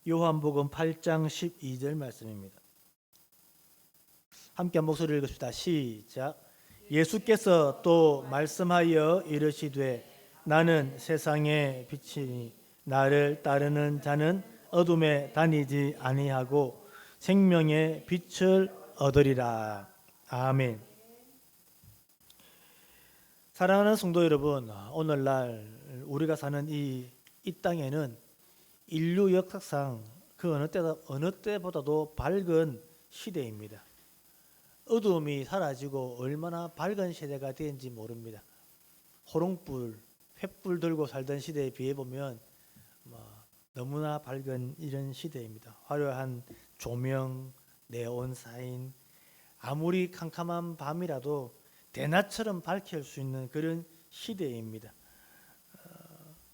요한복음 8장 12절 말씀입니다. 함께 한 목소리를 읽읍시다. 시작. 예수께서 또 말씀하여 이르시되 나는 세상의 빛이니 나를 따르는 자는 어둠에 다니지 아니하고 생명의 빛을 얻으리라. 아멘. 사랑하는 성도 여러분, 오늘날 우리가 사는 이 땅에는 인류 역사상 그 어느 때보다도 밝은 시대입니다. 어두움이 사라지고 얼마나 밝은 시대가 되는지 모릅니다. 호롱불, 횃불 들고 살던 시대에 비해 보면 너무나 밝은 이런 시대입니다. 화려한 조명, 네온 사인, 아무리 캄캄한 밤이라도 대낮처럼 밝힐 수 있는 그런 시대입니다.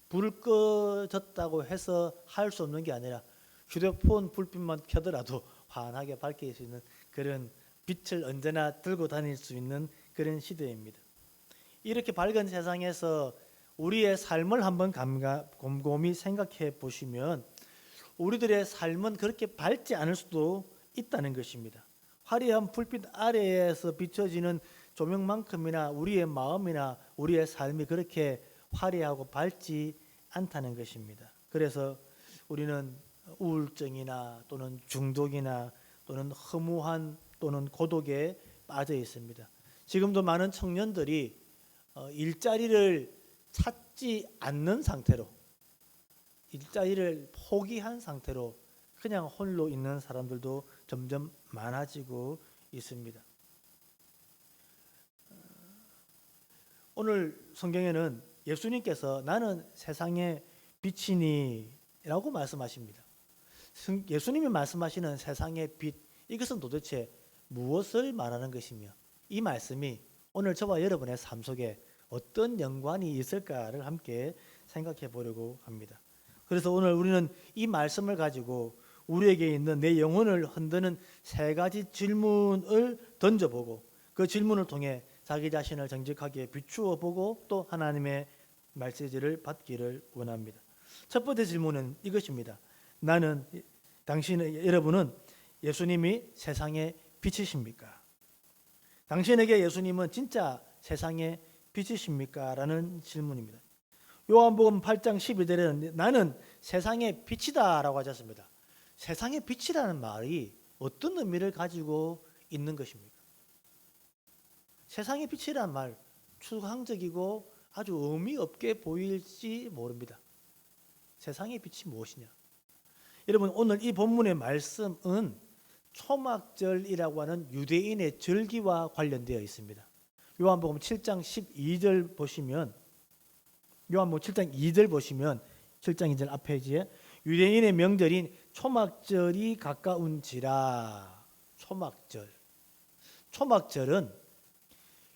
불 꺼졌다고 해서 할 수 없는 게 아니라 휴대폰 불빛만 켜더라도 환하게 밝힐 수 있는 그런 빛을 언제나 들고 다닐 수 있는 그런 시대입니다. 이렇게 밝은 세상에서 우리의 삶을 한번 곰곰이 생각해 보시면 우리들의 삶은 그렇게 밝지 않을 수도 있다는 것입니다. 화려한 불빛 아래에서 비춰지는 조명만큼이나 우리의 마음이나 우리의 삶이 그렇게 화려하고 밝지 않다는 것입니다. 그래서 우리는 우울증이나 또는 중독이나 또는 허무한 또는 고독에 빠져 있습니다. 지금도 많은 청년들이 일자리를 찾지 않는 상태로, 일자리를 포기한 상태로 그냥 홀로 있는 사람들도 점점 많아지고 있습니다. 오늘 성경에는 예수님께서 나는 세상의 빛이니 라고 말씀하십니다. 예수님이 말씀하시는 세상의 빛, 이것은 도대체 무엇을 말하는 것이며 이 말씀이 오늘 저와 여러분의 삶 속에 어떤 연관이 있을까를 함께 생각해 보려고 합니다. 그래서 오늘 우리는 이 말씀을 가지고 우리에게 있는 내 영혼을 흔드는 세 가지 질문을 던져보고 그 질문을 통해 자기 자신을 정직하게 비추어 보고 또 하나님의 메시지를 받기를 원합니다. 첫 번째 질문은 이것입니다. 여러분은 예수님이 세상의 빛이십니까? 당신에게 예수님은 진짜 세상의 빛이십니까? 라는 질문입니다. 요한복음 8장 12절에는 나는 세상의 빛이다 라고 하셨습니다. 세상의 빛이라는 말이 어떤 의미를 가지고 있는 것입니까? 세상의 빛이라는 말 추상적이고 아주 의미 없게 보일지 모릅니다. 세상의 빛이 무엇이냐? 여러분, 오늘 이 본문의 말씀은 초막절이라고 하는 유대인의 절기와 관련되어 있습니다. 요한복음 7장 12절 보시면, 요한복음 7장 2절 보시면 7장 2절 앞페이지에 유대인의 명절인 초막절이 가까운지라. 초막절은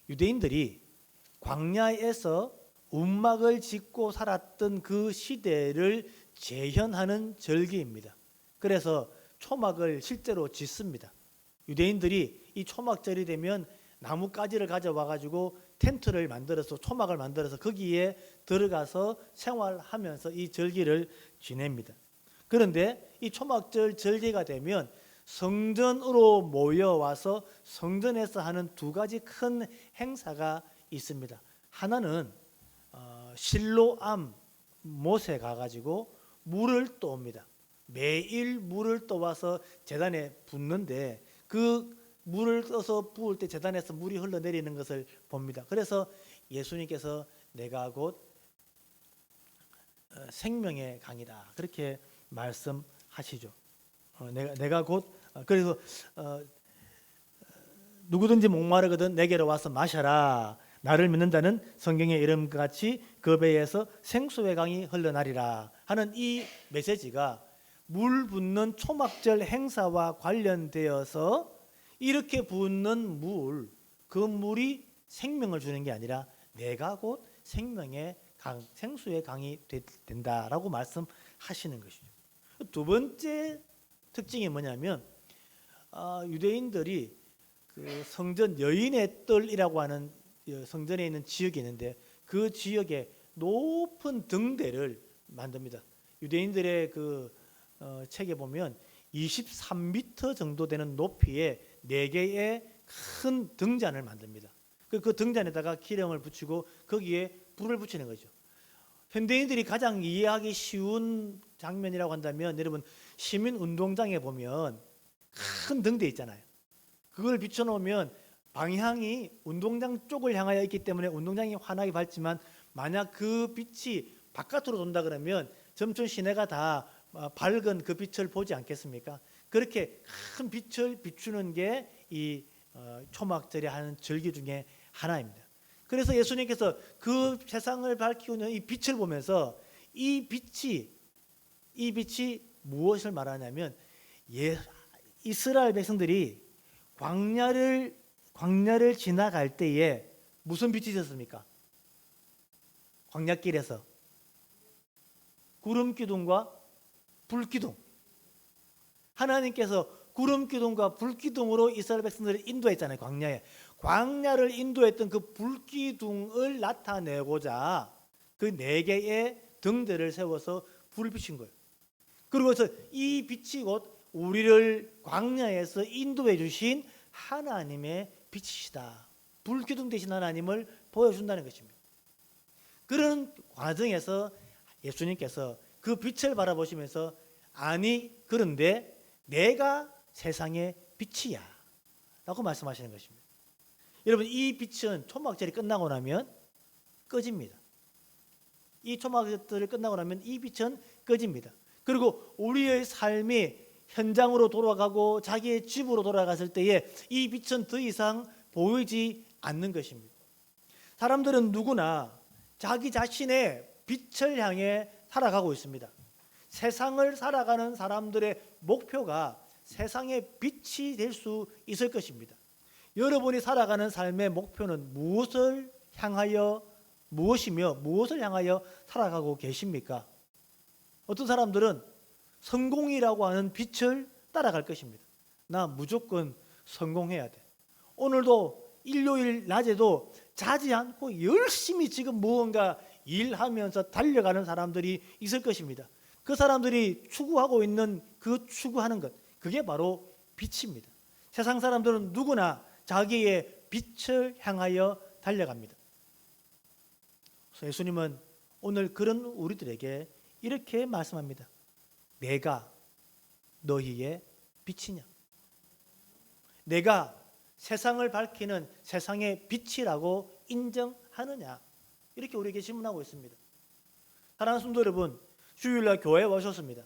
유대인들이 광야에서 움막을 짓고 살았던 그 시대를 재현하는 절기입니다. 그래서 초막을 실제로 짓습니다. 유대인들이 이 초막절이 되면 나뭇가지를 가져와 가지고 텐트를 만들어서 초막을 만들어서 거기에 들어가서 생활하면서 이 절기를 지냅니다. 그런데 이 초막절 절기가 되면 성전으로 모여와서 성전에서 하는 두 가지 큰 행사가 있습니다. 하나는 실로암 못에 가가지고 물을 떠옵니다. 매일 물을 떠와서 제단에 붓는데 그 물을 떠서 부을 때 제단에서 물이 흘러내리는 것을 봅니다. 그래서 예수님께서 내가 곧 생명의 강이다 그렇게 말씀하시죠. 내가 곧 그래서 누구든지 목마르거든 내게로 와서 마셔라. 나를 믿는 자는 성경의 이름과 같이 그 배에서 생수의 강이 흘러나리라 하는 이 메시지가 물 붓는 초막절 행사와 관련되어서 이렇게 붓는 물, 그 물이 생명을 주는 게 아니라 내가 곧 생명의 강, 생수의 강이 된다라고 말씀하시는 것이죠. 두 번째 특징이 뭐냐면 유대인들이 그 성전 여인의 뜰이라고 하는 성전에 있는 지역이 있는데 그 지역에 높은 등대를 만듭니다. 유대인들의 그 책에 보면 23m 정도 되는 높이의 4개의 큰 등잔을 만듭니다. 그 등잔에다가 기름을 붙이고 거기에 불을 붙이는 거죠. 현대인들이 가장 이해하기 쉬운 장면이라고 한다면 여러분 시민운동장에 보면 큰 등대 있잖아요. 그걸 비춰놓으면 방향이 운동장 쪽을 향하여 있기 때문에 운동장이 환하게 밝지만 만약 그 빛이 바깥으로 돈다 그러면 점촌 시내가 다 밝은 그 빛을 보지 않겠습니까? 그렇게 큰 빛을 비추는 게 이 초막절에 하는 절기 중에 하나입니다. 그래서 예수님께서 그 세상을 밝히는 이 빛을 보면서 이 빛이 무엇을 말하냐면 이스라엘 백성들이 광야를 지나갈 때에 무슨 빛이 있었습니까? 광야길에서 구름 기둥과 불 기둥. 하나님께서 구름 기둥과 불 기둥으로 이스라엘 백성들을 인도했잖아요. 광야를 인도했던 그 불 기둥을 나타내고자 그 4개의 등대를 세워서 불을 비친 거예요. 그리고서 이 빛이 곧 우리를 광야에서 인도해 주신 하나님의 빛이시다. 불 기둥 되신 하나님을 보여준다는 것입니다. 그런 과정에서 예수님께서 그 빛을 바라보시면서 아니 그런데 내가 세상의 빛이야 라고 말씀하시는 것입니다. 여러분 이 빛은 초막절이 끝나고 나면 꺼집니다. 이 초막절이 끝나고 나면 이 빛은 꺼집니다. 그리고 우리의 삶이 현장으로 돌아가고 자기의 집으로 돌아갔을 때에 이 빛은 더 이상 보이지 않는 것입니다. 사람들은 누구나 자기 자신의 빛을 향해 살아가고 있습니다. 세상을 살아가는 사람들의 목표가 세상의 빛이 될 수 있을 것입니다. 여러분이 살아가는 삶의 목표는 무엇이며 무엇을 향하여 살아가고 계십니까? 어떤 사람들은 성공이라고 하는 빛을 따라갈 것입니다. 나 무조건 성공해야 돼. 오늘도 일요일 낮에도 자지 않고 열심히 지금 무언가 일하면서 달려가는 사람들이 있을 것입니다. 그 사람들이 추구하고 있는 그 추구하는 것, 그게 바로 빛입니다. 세상 사람들은 누구나 자기의 빛을 향하여 달려갑니다. 그래서 예수님은 오늘 그런 우리들에게 이렇게 말씀합니다. 내가 너희의 빛이냐? 내가 세상을 밝히는 세상의 빛이라고 인정하느냐? 이렇게 우리에게 질문하고 있습니다. 사랑하는 성도 여러분, 주일날 교회에 오셨습니다.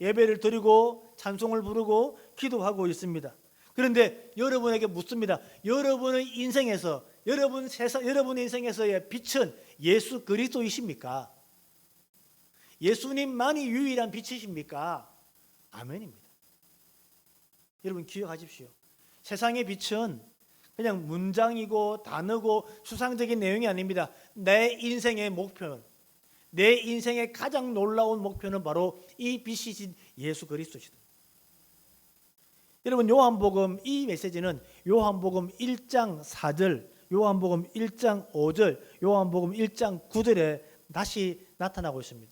예배를 드리고 찬송을 부르고 기도하고 있습니다. 그런데 여러분에게 묻습니다. 여러분의 인생에서의 빛은 예수 그리스도이십니까? 예수님만이 유일한 빛이십니까? 아멘입니다. 여러분 기억하십시오. 세상의 빛은 그냥 문장이고 단어고 추상적인 내용이 아닙니다. 내 인생의 목표는, 내 인생의 가장 놀라운 목표는 바로 이 빛이신 예수 그리스도시다. 여러분 요한복음 이 메시지는 요한복음 1장 4절, 요한복음 1장 5절, 요한복음 1장 9절에 다시 나타나고 있습니다.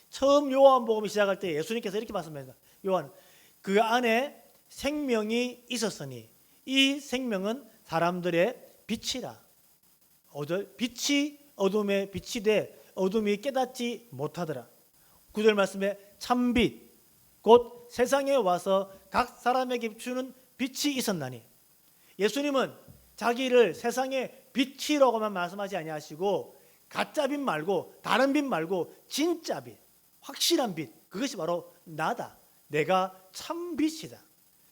처음 요한복음이 시작할 때 예수님께서 이렇게 말씀합니다. 요한, 그 안에 생명이 있었으니 이 생명은 사람들의 빛이라. 5절, 빛이 어둠에 빛이 돼 어둠이 깨닫지 못하더라. 9절 말씀에 참빛 곧 세상에 와서 각 사람에게 비추는 빛이 있었나니. 예수님은 자기를 세상의 빛이라고만 말씀하지 아니하시고 가짜 빛 말고 다른 빛 말고 진짜 빛, 확실한 빛, 그것이 바로 나다. 내가 참 빛이다.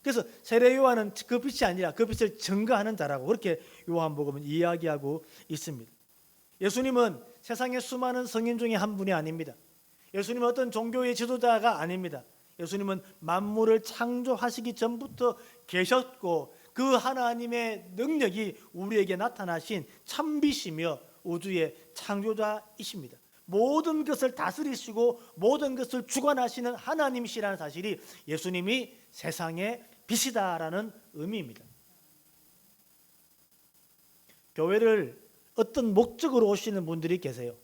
그래서 세례 요한은 그 빛이 아니라 그 빛을 증거하는 자라고 그렇게 요한복음은 이야기하고 있습니다. 예수님은 세상의 수많은 성인 중에 한 분이 아닙니다. 예수님은 어떤 종교의 지도자가 아닙니다. 예수님은 만물을 창조하시기 전부터 계셨고 그 하나님의 능력이 우리에게 나타나신 참빛이며 우주의 창조자이십니다. 모든 것을 다스리시고 모든 것을 주관하시는 하나님이시라는 사실이 예수님이 세상의 빛이다라는 의미입니다. 교회를 어떤 목적으로 오시는 분들이 계세요.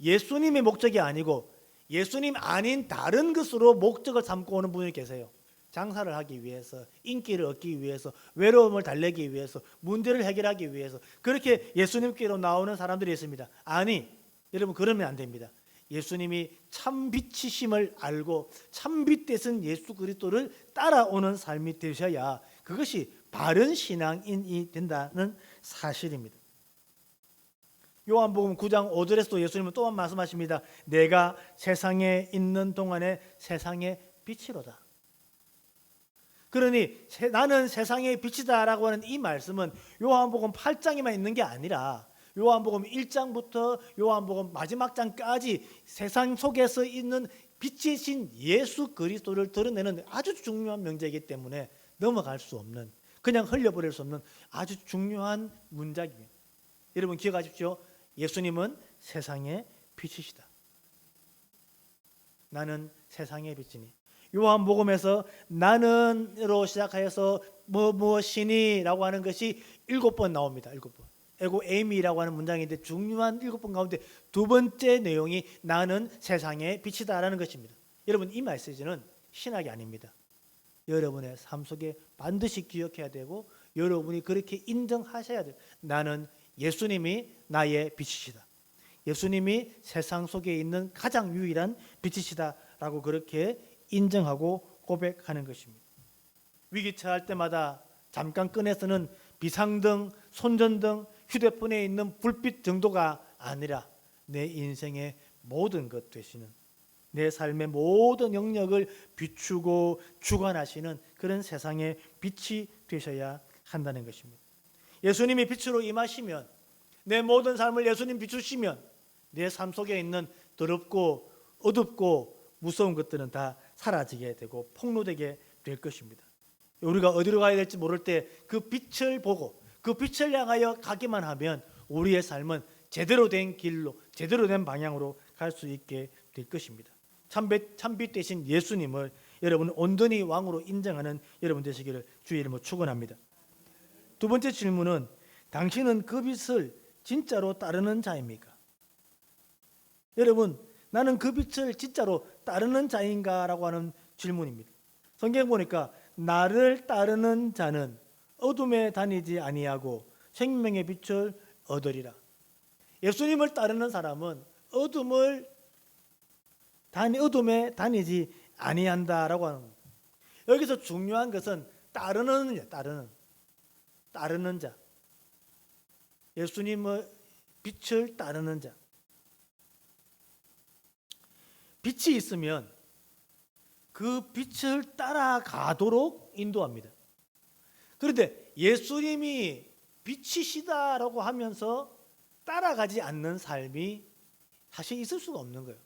예수님의 목적이 아니고 예수님 아닌 다른 것으로 목적을 삼고 오는 분이 계세요. 장사를 하기 위해서, 인기를 얻기 위해서, 외로움을 달래기 위해서, 문제를 해결하기 위해서 그렇게 예수님께로 나오는 사람들이 있습니다. 아니, 여러분 그러면 안 됩니다. 예수님이 참 빛이심을 알고 참 빛 되신 예수 그리스도를 따라오는 삶이 되셔야 그것이 바른 신앙인이 된다는 사실입니다. 요한복음 9장 5절에서도 예수님은 또 말씀하십니다. 내가 세상에 있는 동안에 세상의 빛이로다. 그러니 나는 세상의 빛이다라고 하는 이 말씀은 요한복음 8장에만 있는 게 아니라 요한복음 1장부터 요한복음 마지막 장까지 세상 속에서 있는 빛이신 예수 그리스도를 드러내는 아주 중요한 명제이기 때문에 넘어갈 수 없는, 그냥 흘려버릴 수 없는 아주 중요한 문장입니다. 여러분 기억하십시오. 예수님은 세상의 빛이시다. 나는 세상의 빛이니. 요한복음에서 나는으로 시작하여서 무엇이니라고 하는 것이 7번 나옵니다. 7번. 에고 에이미라고 하는 문장인데 중요한 7번 가운데 두 번째 내용이 나는 세상의 빛이다라는 것입니다. 여러분 이 메시지는 신학이 아닙니다. 여러분의 삶 속에 반드시 기억해야 되고 여러분이 그렇게 인정하셔야 돼요. 나는 예수님이 나의 빛이시다. 예수님이 세상 속에 있는 가장 유일한 빛이시다라고 그렇게 인정하고 고백하는 것입니다. 위기 처할 때마다 잠깐 꺼내서는 비상등, 손전등, 휴대폰에 있는 불빛 정도가 아니라 내 인생의 모든 것 되시는, 내 삶의 모든 영역을 비추고 주관하시는 그런 세상의 빛이 되셔야 한다는 것입니다. 예수님이 빛으로 임하시면, 내 모든 삶을 예수님 비추시면 내 삶 속에 있는 더럽고 어둡고 무서운 것들은 다 사라지게 되고 폭로되게 될 것입니다. 우리가 어디로 가야 될지 모를 때 그 빛을 보고 그 빛을 향하여 가기만 하면 우리의 삶은 제대로 된 길로, 제대로 된 방향으로 갈 수 있게 될 것입니다. 참빛 되신 예수님을 여러분 온전히 왕으로 인정하는 여러분 되시기를 주의 이름으로 축원합니다. 두 번째 질문은 당신은 그 빛을 진짜로 따르는 자입니까? 여러분, 나는 그 빛을 진짜로 따르는 자인가라고 하는 질문입니다. 성경 보니까 나를 따르는 자는 어둠에 다니지 아니하고 생명의 빛을 얻으리라. 예수님을 따르는 사람은 어둠에 다니지 아니한다라고 하는 겁니다. 여기서 중요한 것은 따르는 자. 예수님의 빛을 따르는 자. 빛이 있으면 그 빛을 따라가도록 인도합니다. 그런데 예수님이 빛이시다라고 하면서 따라가지 않는 삶이 사실 있을 수가 없는 거예요.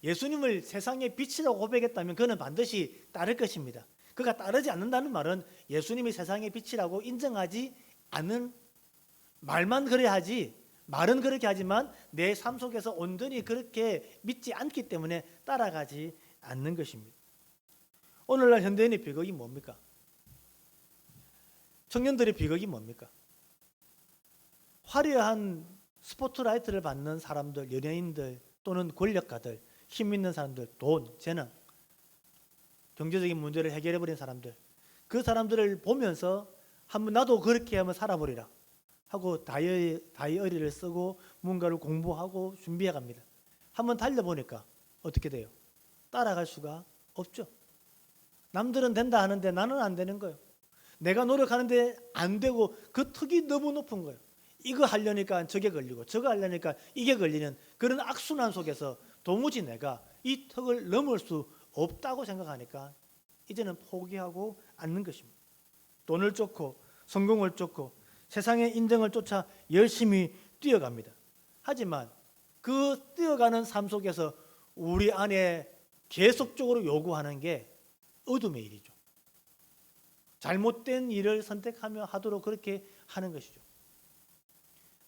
예수님을 세상의 빛이라고 고백했다면 그는 반드시 따를 것입니다. 그가 따르지 않는다는 말은 예수님이 세상의 빛이라고 인정하지 않는, 말만 그래 하지, 말은 그렇게 하지만 내 삶 속에서 온전히 그렇게 믿지 않기 때문에 따라가지 않는 것입니다. 오늘날 현대인의 비극이 뭡니까? 청년들의 비극이 뭡니까? 화려한 스포트라이트를 받는 사람들, 연예인들 또는 권력가들, 힘 있는 사람들, 돈, 재능, 경제적인 문제를 해결해버린 사람들, 그 사람들을 보면서 한번 나도 그렇게 한번 살아보리라 하고 다이어리를 쓰고 뭔가를 공부하고 준비해 갑니다. 한번 달려보니까 어떻게 돼요? 따라갈 수가 없죠. 남들은 된다 하는데 나는 안 되는 거예요. 내가 노력하는데 안 되고 그 턱이 너무 높은 거예요. 이거 하려니까 저게 걸리고 저거 하려니까 이게 걸리는 그런 악순환 속에서 도무지 내가 이 턱을 넘을 수 없다고 생각하니까 이제는 포기하고 앉는 것입니다. 돈을 쫓고 성공을 쫓고 세상의 인정을 쫓아 열심히 뛰어갑니다. 하지만 그 뛰어가는 삶 속에서 우리 안에 계속적으로 요구하는 게 어둠의 일이죠. 잘못된 일을 선택하며 하도록 그렇게 하는 것이죠.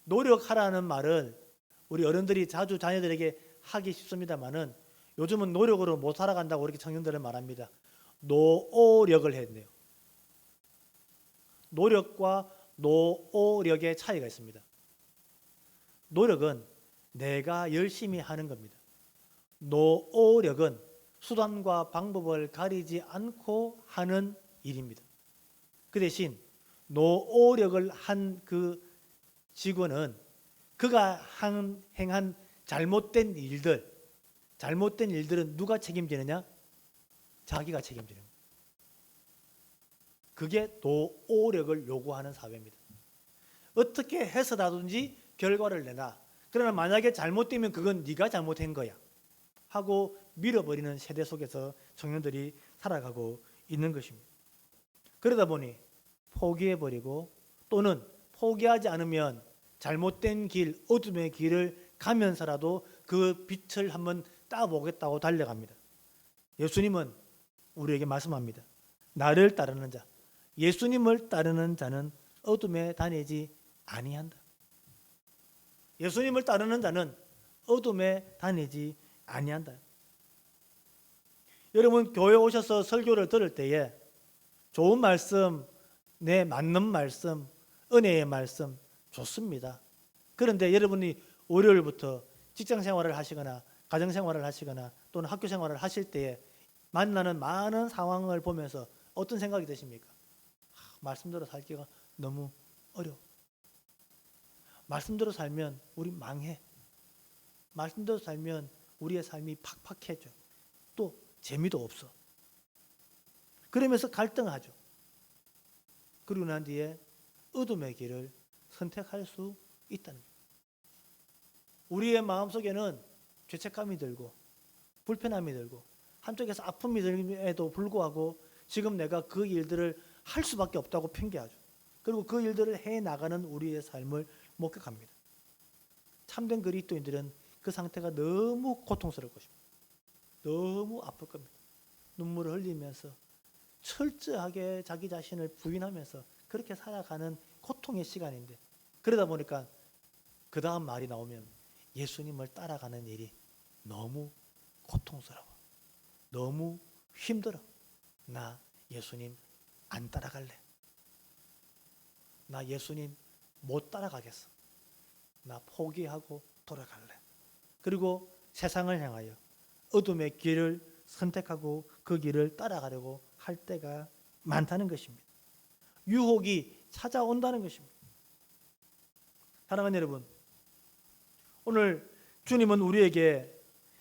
노력하라는 말을 우리 어른들이 자주 자녀들에게 하기 쉽습니다만은 요즘은 노력으로 못 살아간다고 그렇게 청년들은 말합니다. 노력을 했네요. 노력과 노력의 차이가 있습니다. 노력은 내가 열심히 하는 겁니다. 노력은 수단과 방법을 가리지 않고 하는 일입니다. 그 대신 노력을 한 그 직원은 그가 행한 잘못된 일들은 누가 책임지느냐? 자기가 책임지는 거예요. 그게 노력을 요구하는 사회입니다. 어떻게 해서라든지 결과를 내놔. 그러나 만약에 잘못되면 그건 네가 잘못한 거야 하고 밀어버리는 세대 속에서 청년들이 살아가고 있는 것입니다. 그러다 보니 포기해버리고 또는 포기하지 않으면 잘못된 길, 어둠의 길을 가면서라도 그 빛을 한번 따보겠다고 달려갑니다. 예수님은 우리에게 말씀합니다. 나를 따르는 자, 예수님을 따르는 자는 어둠에 다니지 아니한다. 예수님을 따르는 자는 어둠에 다니지 아니한다. 여러분 교회 오셔서 설교를 들을 때에 좋은 말씀, 내 맞는 말씀, 은혜의 말씀 좋습니다. 그런데 여러분이 월요일부터 직장 생활을 하시거나 가정 생활을 하시거나 또는 학교 생활을 하실 때에 만나는 많은 상황을 보면서 어떤 생각이 드십니까? 말씀대로 살기가 너무 어려워. 말씀대로 살면 우리 망해. 말씀대로 살면 우리의 삶이 팍팍해져. 또 재미도 없어. 그러면서 갈등하죠. 그리고 난 뒤에 어둠의 길을 선택할 수 있다는 거예요. 우리의 마음속에는 죄책감이 들고 불편함이 들고 한쪽에서 아픔이 들에도 불구하고 지금 내가 그 일들을 할 수밖에 없다고 핑계하죠. 그리고 그 일들을 해나가는 우리의 삶을 목격합니다. 참된 그리스도인들은 그 상태가 너무 고통스러울 것입니다. 너무 아플 겁니다. 눈물을 흘리면서 철저하게 자기 자신을 부인하면서 그렇게 살아가는 고통의 시간인데 그러다 보니까 그 다음 말이 나오면 예수님을 따라가는 일이 너무 고통스러워. 너무 힘들어. 나 예수님 안 따라갈래. 나 예수님 못 따라가겠어. 나 포기하고 돌아갈래. 그리고 세상을 향하여 어둠의 길을 선택하고 그 길을 따라가려고 할 때가 많다는 것입니다. 유혹이 찾아온다는 것입니다. 사랑하는 여러분, 오늘 주님은 우리에게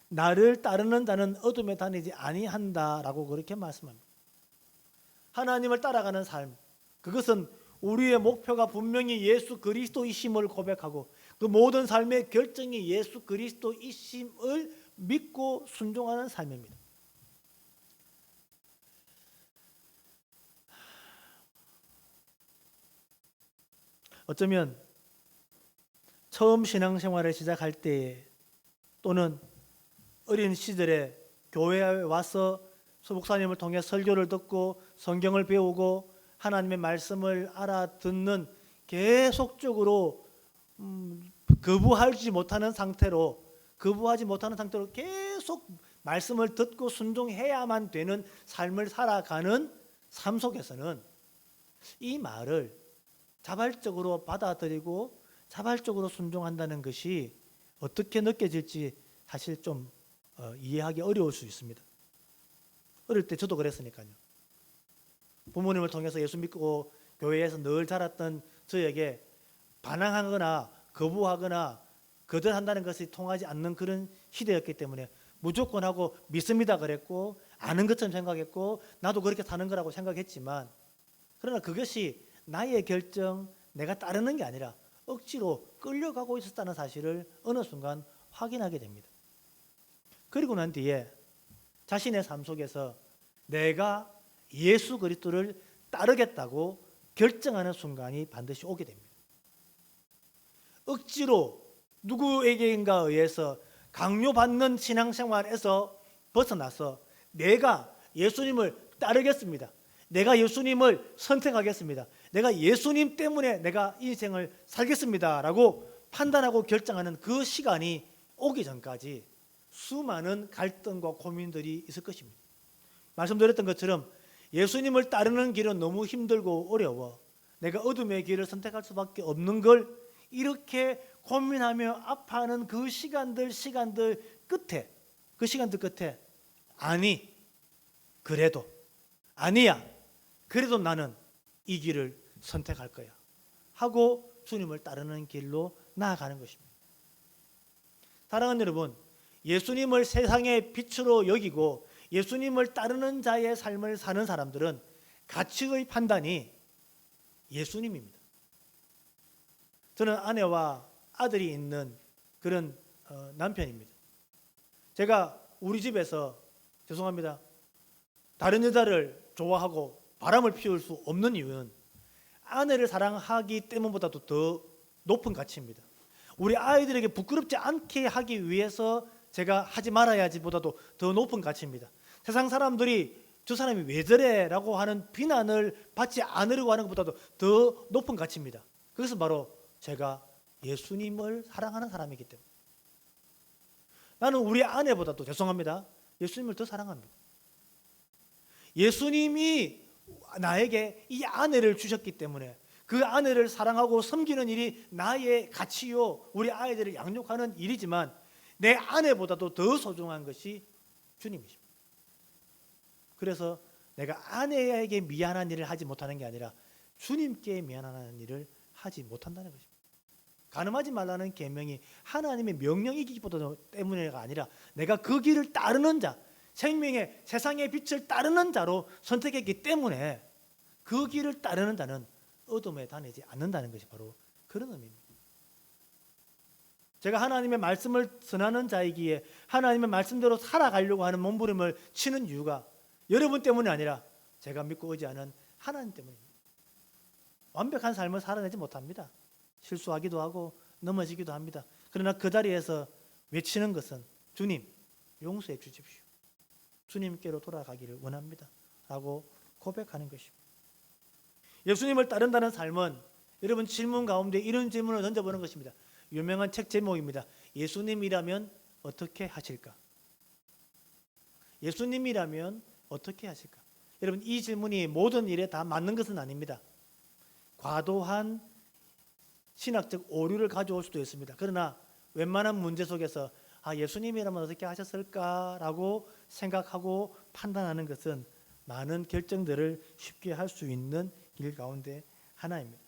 나를 따르는 자는 어둠에 다니지 아니한다라고 그렇게 말씀합니다. 하나님을 따라가는 삶, 그것은 우리의 목표가 분명히 예수 그리스도이심을 고백하고 그 모든 삶의 결정이 예수 그리스도이심을 믿고 순종하는 삶입니다. 어쩌면 처음 신앙생활을 시작할 때 또는 어린 시절에 교회에 와서 소목사님을 통해 설교를 듣고 성경을 배우고 하나님의 말씀을 알아듣는 계속적으로 거부하지 못하는 상태로 계속 말씀을 듣고 순종해야만 되는 삶을 살아가는 삶 속에서는 이 말을 자발적으로 받아들이고 자발적으로 순종한다는 것이 어떻게 느껴질지 사실 좀 이해하기 어려울 수 있습니다. 어릴 때 저도 그랬으니까요. 부모님을 통해서 예수 믿고 교회에서 늘 자랐던 저에게 반항하거나 거부하거나 거절한다는 것이 통하지 않는 그런 시대였기 때문에 무조건 하고 믿습니다 그랬고 아는 것처럼 생각했고 나도 그렇게 사는 거라고 생각했지만 그러나 그것이 나의 결정, 내가 따르는 게 아니라 억지로 끌려가고 있었다는 사실을 어느 순간 확인하게 됩니다. 그리고 난 뒤에 자신의 삶 속에서 내가 예수 그리스도를 따르겠다고 결정하는 순간이 반드시 오게 됩니다. 억지로 누구에게인가 의해서 강요받는 신앙생활에서 벗어나서 내가 예수님을 따르겠습니다. 내가 예수님을 선택하겠습니다. 내가 예수님 때문에 내가 인생을 살겠습니다 라고 판단하고 결정하는 그 시간이 오기 전까지 수많은 갈등과 고민들이 있을 것입니다. 말씀드렸던 것처럼 예수님을 따르는 길은 너무 힘들고 어려워 내가 어둠의 길을 선택할 수밖에 없는 걸 이렇게 고민하며 아파하는 그 시간들 끝에 그 시간들 끝에 아니 그래도 아니야 그래도 나는 이 길을 선택할 거야 하고 주님을 따르는 길로 나아가는 것입니다. 사랑하는 여러분, 예수님을 세상의 빛으로 여기고 예수님을 따르는 자의 삶을 사는 사람들은 가치의 판단이 예수님입니다. 저는 아내와 아들이 있는 그런 남편입니다. 제가 우리 집에서 죄송합니다. 다른 여자를 좋아하고 바람을 피울 수 없는 이유는 아내를 사랑하기 때문보다도 더 높은 가치입니다. 우리 아이들에게 부끄럽지 않게 하기 위해서 제가 하지 말아야지보다도 더 높은 가치입니다. 세상 사람들이 저 사람이 왜 저래 라고 하는 비난을 받지 않으려고 하는 것보다도 더 높은 가치입니다. 그것은 바로 제가 예수님을 사랑하는 사람이기 때문에. 나는 우리 아내보다도 죄송합니다. 예수님을 더 사랑합니다. 예수님이 나에게 이 아내를 주셨기 때문에 그 아내를 사랑하고 섬기는 일이 나의 가치요 우리 아이들을 양육하는 일이지만 내 아내보다도 더 소중한 것이 주님이십니다. 그래서 내가 아내에게 미안한 일을 하지 못하는 게 아니라 주님께 미안한 일을 하지 못한다는 것입니다. 간음하지 말라는 계명이 하나님의 명령이기보다 때문에가 아니라 내가 그 길을 따르는 자, 생명의 세상의 빛을 따르는 자로 선택했기 때문에 그 길을 따르는 자는 어둠에 다니지 않는다는 것이 바로 그런 의미입니다. 제가 하나님의 말씀을 전하는 자이기에 하나님의 말씀대로 살아가려고 하는 몸부림을 치는 이유가 여러분 때문이 아니라 제가 믿고 의지하는 하나님 때문입니다. 완벽한 삶을 살아내지 못합니다. 실수하기도 하고 넘어지기도 합니다. 그러나 그 자리에서 외치는 것은 주님 용서해 주십시오. 주님께로 돌아가기를 원합니다. 라고 고백하는 것입니다. 예수님을 따른다는 삶은 여러분 질문 가운데 이런 질문을 던져보는 것입니다. 유명한 책 제목입니다. 예수님이라면 어떻게 하실까? 예수님이라면 어떻게 하실까? 여러분 이 질문이 모든 일에 다 맞는 것은 아닙니다. 과도한 신학적 오류를 가져올 수도 있습니다. 그러나 웬만한 문제 속에서 예수님이라면 어떻게 하셨을까라고 생각하고 판단하는 것은 많은 결정들을 쉽게 할 수 있는 길 가운데 하나입니다.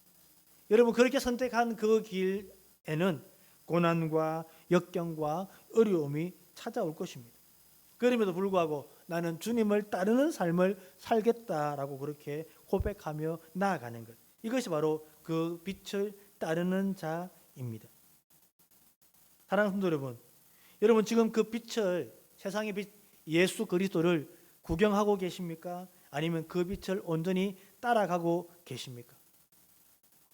여러분 그렇게 선택한 그 길에는 고난과 역경과 어려움이 찾아올 것입니다. 그럼에도 불구하고 나는 주님을 따르는 삶을 살겠다라고 그렇게 고백하며 나아가는 것. 이것이 바로 그 빛을 따르는 자입니다. 사랑하는 성도 여러분, 여러분 지금 그 빛을 세상의 빛 예수 그리스도를 구경하고 계십니까? 아니면 그 빛을 온전히 따라가고 계십니까?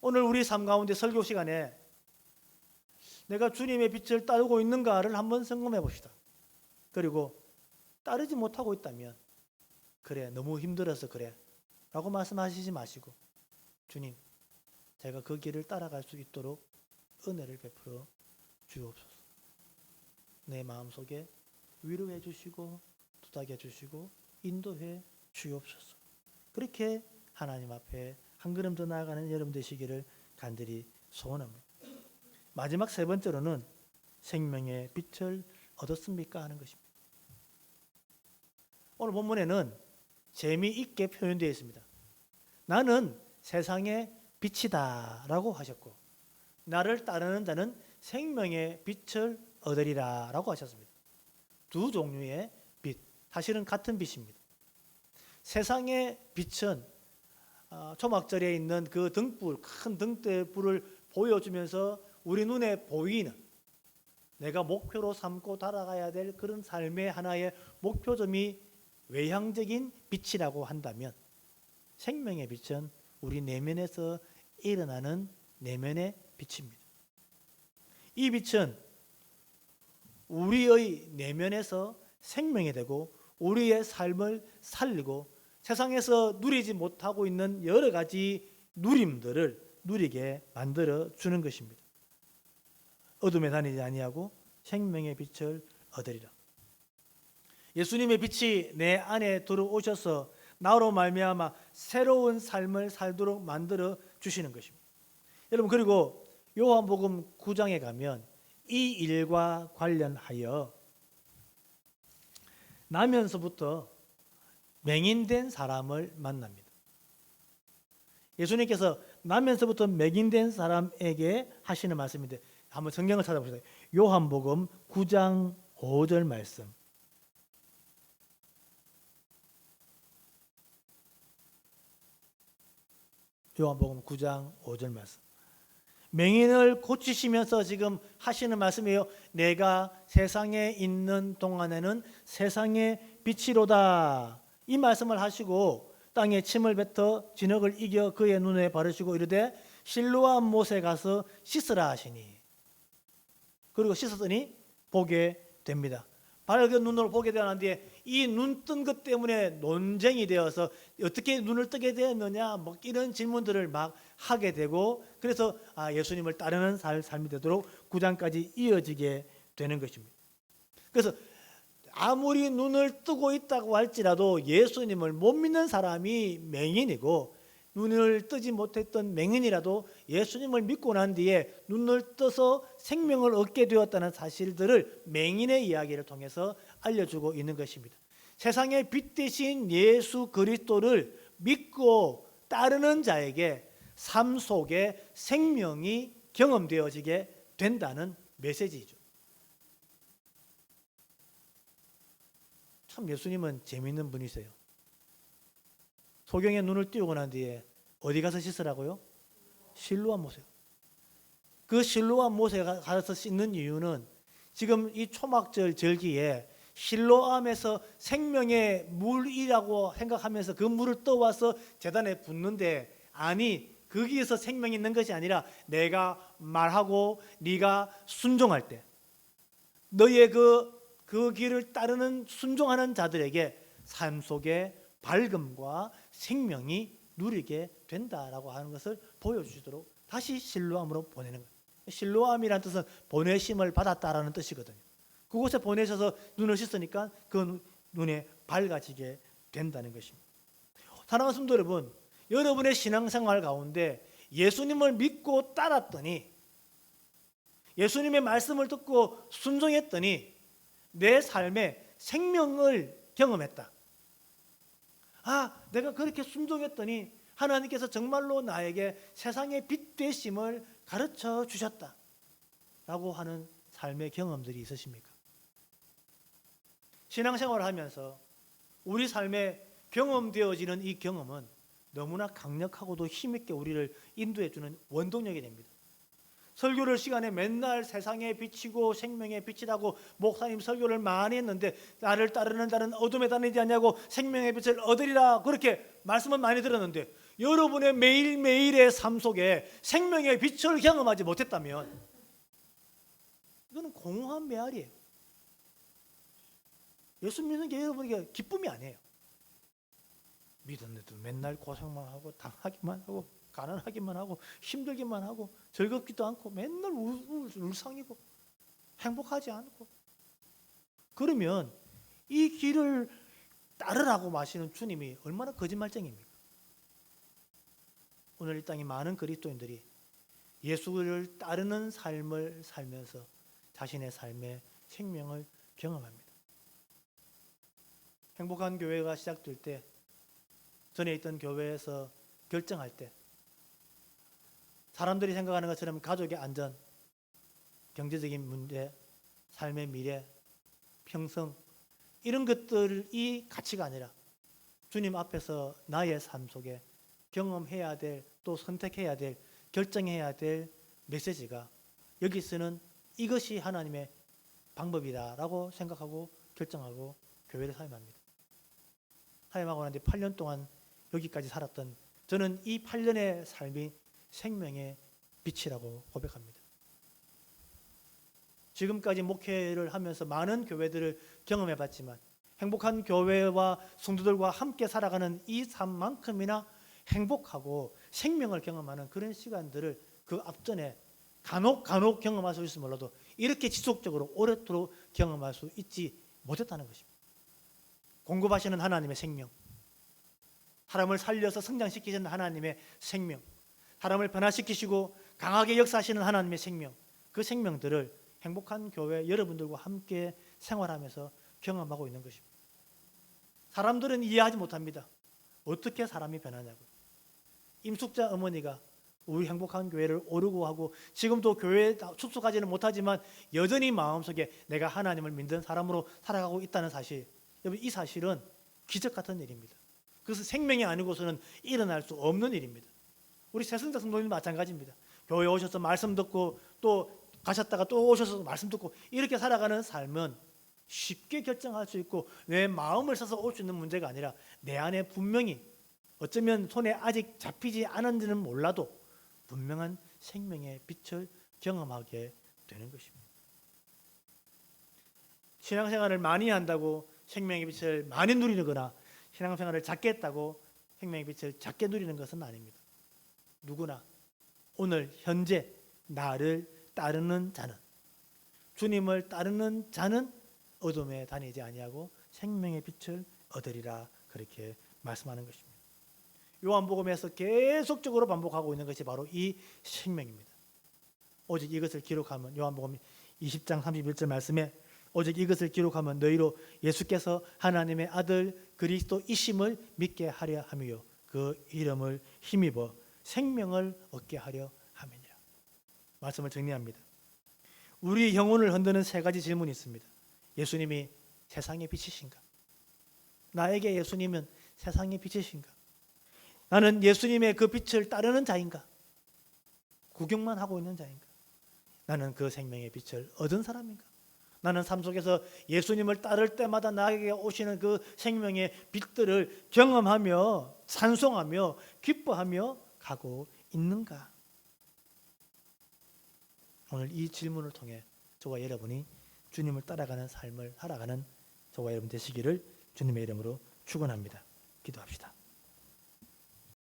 오늘 우리 삶 가운데 설교 시간에 내가 주님의 빛을 따르고 있는가를 한번 점검해 봅시다. 그리고 따르지 못하고 있다면 그래 너무 힘들어서 그래 라고 말씀하시지 마시고 주님 제가 그 길을 따라갈 수 있도록 은혜를 베풀어 주옵소서. 내 마음속에 위로해 주시고 토닥여 주시고 인도해 주옵소서. 그렇게 하나님 앞에 한 걸음 더 나아가는 여러분 되시기를 간절히 소원합니다. 마지막 세 번째로는 생명의 빛을 얻었습니까 하는 것입니다. 오늘 본문에는 재미있게 표현되어 있습니다. 나는 세상의 빛이다 라고 하셨고 나를 따르는 자는 생명의 빛을 얻으리라 라고 하셨습니다. 두 종류의 빛, 사실은 같은 빛입니다. 세상의 빛은 초막절에 있는 그 등불, 큰 등대불을 보여주면서 우리 눈에 보이는 내가 목표로 삼고 달아가야 될 그런 삶의 하나의 목표점이 외향적인 빛이라고 한다면 생명의 빛은 우리 내면에서 일어나는 내면의 빛입니다. 이 빛은 우리의 내면에서 생명이 되고 우리의 삶을 살리고 세상에서 누리지 못하고 있는 여러 가지 누림들을 누리게 만들어 주는 것입니다. 어둠에 다니지 아니하고 생명의 빛을 얻으리라. 예수님의 빛이 내 안에 들어오셔서 나로 말미암아 새로운 삶을 살도록 만들어 주시는 것입니다. 여러분 그리고 요한복음 9장에 가면 이 일과 관련하여 나면서부터 맹인된 사람을 만납니다. 예수님께서 나면서부터 맹인된 사람에게 하시는 말씀인데 한번 성경을 찾아보세요. 요한복음 9장 5절 말씀. 요한복음 9장 5절 말씀. 맹인을 고치시면서 지금 하시는 말씀이에요. 내가 세상에 있는 동안에는 세상의 빛이로다. 이 말씀을 하시고 땅에 침을 뱉어 진흙을 이겨 그의 눈에 바르시고 이르되 실로암 못에 가서 씻으라 하시니. 그리고 씻었더니 보게 됩니다. 밝은 눈으로 보게 되는 뒤에 이 눈 뜬 것 때문에 논쟁이 되어서 어떻게 눈을 뜨게 되었느냐 뭐 이런 질문들을 막 하게 되고 그래서 예수님을 따르는 삶이 되도록 9장까지 이어지게 되는 것입니다. 그래서 아무리 눈을 뜨고 있다고 할지라도 예수님을 못 믿는 사람이 맹인이고 눈을 뜨지 못했던 맹인이라도 예수님을 믿고 난 뒤에 눈을 떠서 생명을 얻게 되었다는 사실들을 맹인의 이야기를 통해서 알려주고 있는 것입니다. 세상의 빛 대신 예수 그리스도를 믿고 따르는 자에게 삶 속에 생명이 경험되어지게 된다는 메시지죠. 참 예수님은 재미있는 분이세요. 소경의 눈을 띄우고 난 뒤에 어디 가서 씻으라고요? 실로암 못에. 그 실로암 못에 가서 씻는 이유는 지금 이 초막절 절기에 실로암에서 생명의 물이라고 생각하면서 그 물을 떠와서 제단에 붓는데 아니 거기에서 생명이 있는 것이 아니라 내가 말하고 네가 순종할 때 너의 그 길을 따르는 순종하는 자들에게 삶 속에 밝음과 생명이 누리게 된다라고 하는 것을 보여주시도록 다시 실로암으로 보내는 거예요. 실로암이라는 뜻은 보내심을 받았다라는 뜻이거든요. 그곳에 보내셔서 눈을 씻으니까 그 눈에 밝아지게 된다는 것입니다. 사랑하는 성도 여러분, 여러분의 신앙생활 가운데 예수님을 믿고 따랐더니 예수님의 말씀을 듣고 순종했더니 내 삶에 생명을 경험했다. 내가 그렇게 순종했더니 하나님께서 정말로 나에게 세상의 빛 되심을 가르쳐 주셨다 라고 하는 삶의 경험들이 있으십니까? 신앙생활을 하면서 우리 삶에 경험되어지는 이 경험은 너무나 강력하고도 힘있게 우리를 인도해 주는 원동력이 됩니다. 설교를 시간에 맨날 세상에 빛이고 생명의 빛이라고 목사님 설교를 많이 했는데 나를 따르는 자는 어둠에 다니지 않냐고 생명의 빛을 얻으리라 그렇게 말씀은 많이 들었는데 여러분의 매일매일의 삶 속에 생명의 빛을 경험하지 못했다면 이거는 공허한 메아리예요. 예수 믿는 게 여러분에게 기쁨이 아니에요. 믿었는데도 맨날 고생만 하고 당하기만 하고 가난하기만 하고 힘들기만 하고 즐겁지도 않고 맨날 울상이고 행복하지 않고 그러면 이 길을 따르라고 마시는 주님이 얼마나 거짓말쟁입니까? 오늘 이 땅에 많은 그리스도인들이 예수를 따르는 삶을 살면서 자신의 삶의 생명을 경험합니다. 행복한 교회가 시작될 때 전에 있던 교회에서 결정할 때 사람들이 생각하는 것처럼 가족의 안전, 경제적인 문제, 삶의 미래, 평생 이런 것들이 가치가 아니라 주님 앞에서 나의 삶 속에 경험해야 될 또 선택해야 될 결정해야 될 메시지가 여기서는 이것이 하나님의 방법이다라고 생각하고 결정하고 교회를 사임합니다. 사임하고 난 뒤 8년 동안 여기까지 살았던 저는 이 8년의 삶이 생명의 빛이라고 고백합니다. 지금까지 목회를 하면서 많은 교회들을 경험해봤지만 행복한 교회와 성도들과 함께 살아가는 이 삶만큼이나 행복하고 생명을 경험하는 그런 시간들을 그 앞전에 간혹 경험할 수 있을지 몰라도 이렇게 지속적으로 오랫도록 경험할 수 있지 못했다는 것입니다. 공급하시는 하나님의 생명, 사람을 살려서 성장시키시는 하나님의 생명, 사람을 변화시키시고 강하게 역사하시는 하나님의 생명, 그 생명들을 행복한 교회 여러분들과 함께 생활하면서 경험하고 있는 것입니다. 사람들은 이해하지 못합니다. 어떻게 사람이 변하냐고요. 임숙자 어머니가 우리 행복한 교회를 오르고 하고 지금도 교회에 출석하지는 못하지만 여전히 마음속에 내가 하나님을 믿는 사람으로 살아가고 있다는 사실, 여러분 이 사실은 기적 같은 일입니다. 그래서 생명이 아니고서는 일어날 수 없는 일입니다. 우리 새순자 성도님도 마찬가지입니다. 교회에 오셔서 말씀 듣고 또 가셨다가 또 오셔서 말씀 듣고 이렇게 살아가는 삶은 쉽게 결정할 수 있고 내 마음을 써서 올 수 있는 문제가 아니라 내 안에 분명히 어쩌면 손에 아직 잡히지 않은지는 몰라도 분명한 생명의 빛을 경험하게 되는 것입니다. 신앙생활을 많이 한다고 생명의 빛을 많이 누리거나 신앙생활을 작게 했다고 생명의 빛을 작게 누리는 것은 아닙니다. 누구나 오늘 현재 나를 따르는 자는, 주님을 따르는 자는 어둠에 다니지 아니하고 생명의 빛을 얻으리라, 그렇게 말씀하는 것입니다. 요한복음에서 계속적으로 반복하고 있는 것이 바로 이 생명입니다. 오직 이것을 기록하면, 요한복음 20장 31절 말씀에 오직 이것을 기록하면 너희로 예수께서 하나님의 아들 그리스도이심을 믿게 하려 함이요 그 이름을 힘입어 생명을 얻게 하려 함이니라. 말씀을 정리합니다. 우리 영혼을 흔드는 세 가지 질문이 있습니다. 예수님이 세상의 빛이신가? 나에게 예수님은 세상의 빛이신가? 나는 예수님의 그 빛을 따르는 자인가? 구경만 하고 있는 자인가? 나는 그 생명의 빛을 얻은 사람인가? 나는 삶 속에서 예수님을 따를 때마다 나에게 오시는 그 생명의 빛들을 경험하며 찬송하며 기뻐하며 가고 있는가? 오늘 이 질문을 통해 저와 여러분이 주님을 따라가는 삶을 살아가는 저와 여러분 되시기를 주님의 이름으로 축원합니다.